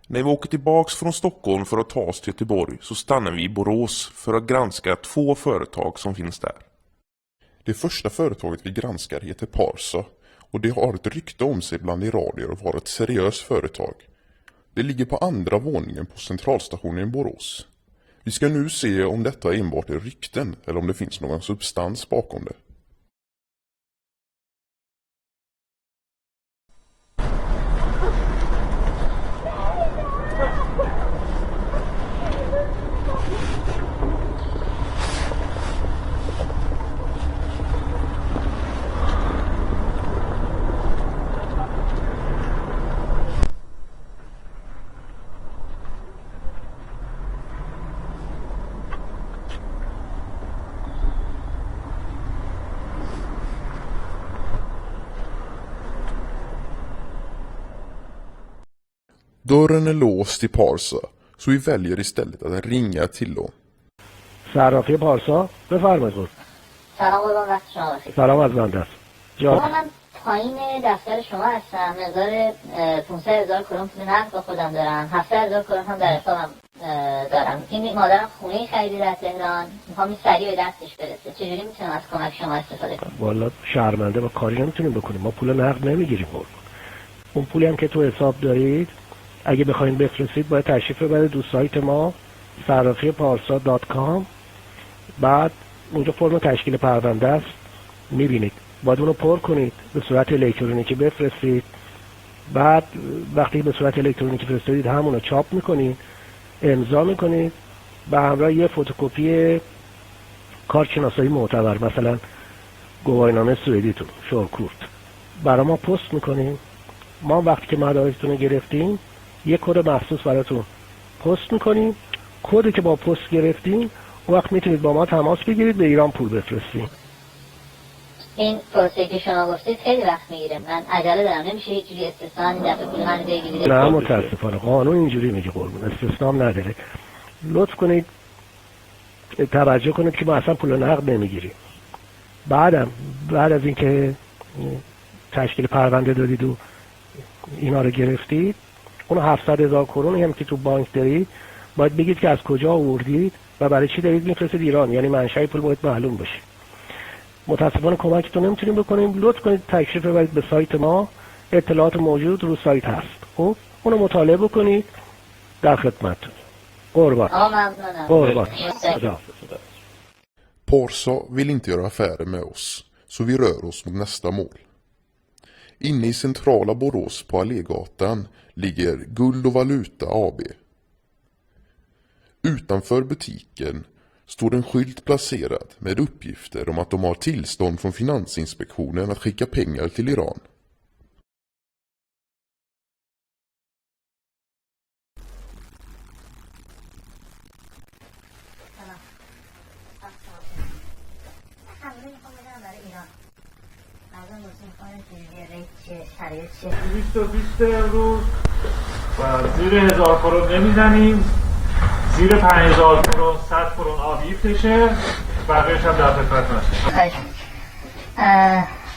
När vi åker tillbaks från Stockholm för att ta oss till Göteborg så stannar vi i Borås för att granska 2 företag som finns där. Det första företaget vi granskar heter Parsa och det har ett rykte om sig bland iranier att vara ett seriöst företag. Det ligger på andra våningen på centralstationen i Borås. Vi ska nu se om detta enbart är rykten eller om det finns någon substans bakom det. Dörren är låst i Parsa så vi väljer istället att ringa till dem. صرافی پارسا بفرمایید. سلام قربان وقت شما بخیر. سلام از من دست. من پایین دفتر شما هستم. مقدار 500,000 کرون پول نقد با خودم دارم. 700,000 کرون هم در حسابم دارم. این مادرم خونه خریده در تهران. میخوام سریع به دستش برسه. چجوری میتونم از کمک شما استفاده کنم؟ والا شرمنده با کاری نمیتونیم بکنیم. ما پول نقد نمیگیریم قربان. اون پولی هم که تو حساب دارید اگه بخواید بفرستید باید تشریف ببرید دو سایت ما sarrafiparsa.com. بعد اونجا فرم تشکیل پرونده است میبینید. باید اونو پر کنید به صورت الکترونیکی بفرستید. بعد وقتی به صورت الکترونیکی فرستادید همونو چاپ میکنید، امضا میکنید به همراه یه فتوکپی کارت شناسایی معتبر، مثلا گواهینامه سوئدیتون شورکورت، برای ما پست میکنید. ما وقتی که مدارکتون رو گرفتیم یه کد مخصوص براتون پست میکنیم. کدی که با پست گرفتیم اون وقت میتونید با ما تماس بگیرید به ایران پول بفرستید. این پروسه که شما گفتید خیلی وقت میگیره. من عجله دارم، نمیشه یه جوری استثنا این دفعه پول من بگیرید؟ نه متاسفانه قانون اینجوری میگه قربون، استثنام نداره. لطف کنید توجه کنید که ما اصلا پول نقد نمیگیریم. بعد از اینکه تشکیل پرونده دادید و اینا رو گرفتید، اون 700,000 کرون هم که تو بانک دارید باید بگید که از کجا آوردید و برای چی دارید میفرستید ایران، یعنی منشأ پول باید معلوم بشه. متاسفانه کمکتون نمیتونیم بکنیم. لطف کنید تشریف ببرید به سایت ما، اطلاعات موجود رو سایت هست. خب اونو مطالعه بکنید. در خدمتتون. قربان. قربان. Parsa vill inte göra affärer med oss, så vi rör oss mot nästa mål. Inne i centrala Borås på Allégatan ligger Guld och Valuta AB. Utanför butiken står en skylt placerad med uppgifter om att de har tillstånd från Finansinspektionen att skicka pengar till Iran. امروز و زیر 1000 کرون نمیزنیم، زیر 5000 کرون 100 کرون آبیفتشه، بقیهش هم در خدمتتون هستم.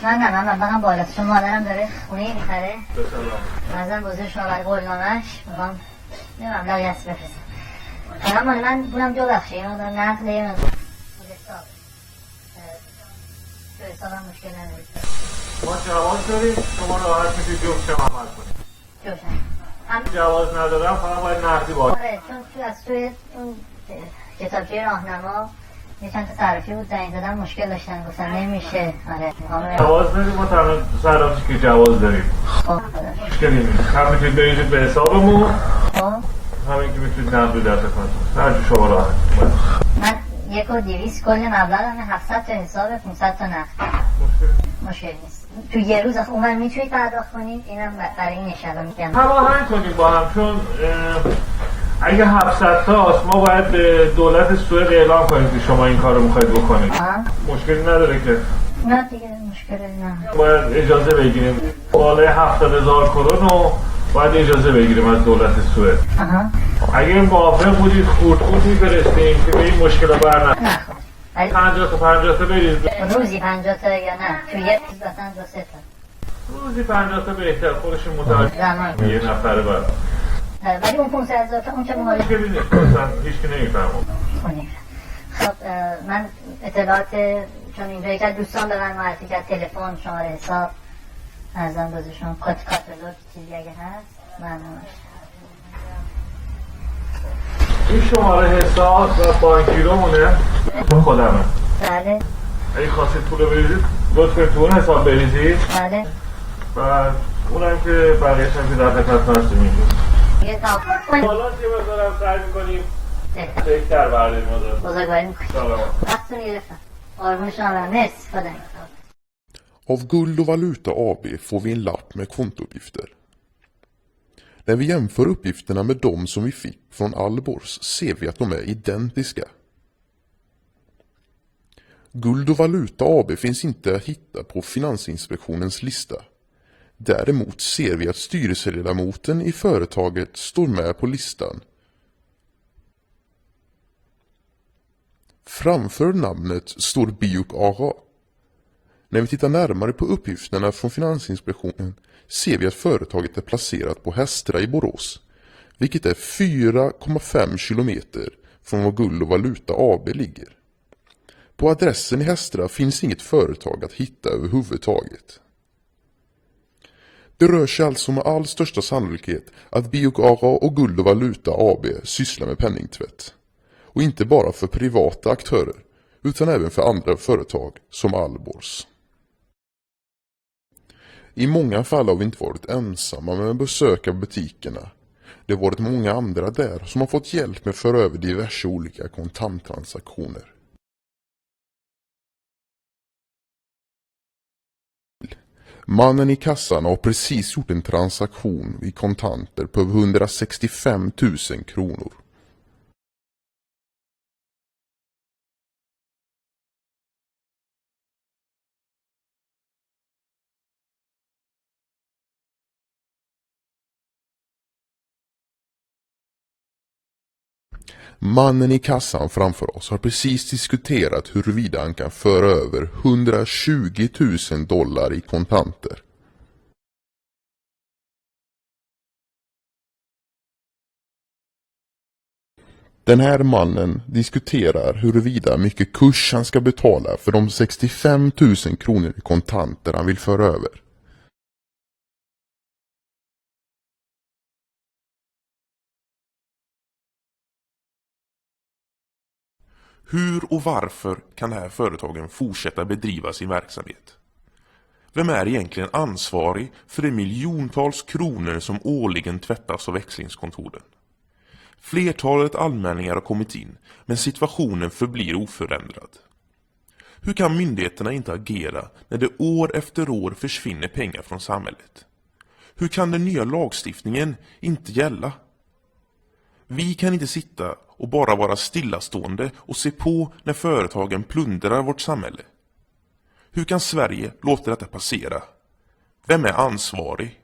من بقیم بالاست، چون مادرم داره خونه میخره. مثلا بزرگ شما برای قولنامش میخوام یه مبلغی هست بفرستم. من بولم جو بخشه، یه مقدار نقل یه مقدار تو حسابم مشکل نداره. ما جواز داریم، شما راحت میتونید جفتش هم عمل کنید. جوشن جواز ندارم فقط باید نقدی باشه. آره، چون تو از توی اون کتابچه راهنما یه چند تا صرافی بود زنگ زدن مشکل داشتن، گفتن نمیشه. آره جواز نداریم، ما تنها صرافی که جواز داریم. مشکلی نیست. هم میتونید بریزید به حسابمون، همین که میتونید نقدی در خدمتتون. هر جو شما راحت. من 1,200 کل مبلغم، 700 تا حساب، 500 تا نقد. مشکل نیست. تو یه روز اونور میتونید پرداخت کنید. اینم برای این اشاره میگم هماهنگ کنید با هم، چون اگه 700 تاست ما باید به دولت سوئد اعلام کنیم که شما این کار رو میخواید بکنید. مشکلی نداره که؟ نه دیگه مشکلی نه. باید اجازه بگیریم بالای 70,000 کرون رو باید اجازه بگیریم از دولت سوئد. اگه موافق بودید خورد میفرستیم که به این مشکل بر نه. 50 تا بریز. روزی 50 تا یا نه؟ تو یه روز مثلا 2-3 تا. روزی 50 تا بهتر، خودشون متوجه یه نفره برای. ولی اون 500,000 تا اون که مهاجم ببینید مثلا هیچ کی نمیفهمه. خب من اطلاعات چون اینجا یک از دوستان به من معرفی کرد تلفن شماره حساب ارزم بازشون کاتالوگ چیزی اگه هست ممنون. این شماره حساب و بانکی رو مونه خودمه. بله اگه خواستید پول رو بریزید لطفا تو اون حساب بریزید بله و اونم که بقیه‌اش هم که در خدمت هستیم اینجا. یه تا حالا چه مقدارم سعی می‌کنیم بهتر برداریم ازش. بزرگواری میکنیم سلام. وقتتون گرفتم آرمون شما مرسی خدا Av Guld och Valuta AB får vi en lapp med kontouppgifter. När vi jämför uppgifterna med de som vi fick från Allbors ser vi att de är identiska. Guld och Valuta AB finns inte att hitta på Finansinspektionens lista. Däremot ser vi att styrelseledamoten i företaget står med på listan. Framför namnet står Biok AG. När vi tittar närmare på uppgifterna från Finansinspektionen ser vi att företaget är placerat på Hästra i Borås, vilket är 4,5 kilometer från var Guld och Valuta AB ligger. På adressen i Hästra finns inget företag att hitta överhuvudtaget. Det rör sig alltså med all största sannolikhet att Biok AG och Guld och Valuta AB sysslar med penningtvätt. Och inte bara för privata aktörer, utan även för andra företag som Allbors. I många fall har vi inte varit ensamma med att besöka butikerna. Det har varit många andra där som har fått hjälp med att föra över diverse olika kontanttransaktioner. Mannen i kassan har precis gjort en transaktion i kontanter på 165 000 kronor. Mannen i kassan framför oss har precis diskuterat huruvida han kan föra över 120 000 dollar i kontanter. Den här mannen diskuterar huruvida mycket kurs han ska betala för de 65 000 kronor i kontanter han vill föra över. Hur och varför kan de här företagen fortsätta bedriva sin verksamhet? Vem är egentligen ansvarig för de miljontals kronor som årligen tvättas av växlingskontoren? Flertalet anmälningar har kommit in, men situationen förblir oförändrad. Hur kan myndigheterna inte agera när det år efter år försvinner pengar från samhället? Hur kan den nya lagstiftningen inte gälla? Vi kan inte sitta och bara vara stillastående och se på när företagen plundrar vårt samhälle. Hur kan Sverige låta detta passera? Vem är ansvarig?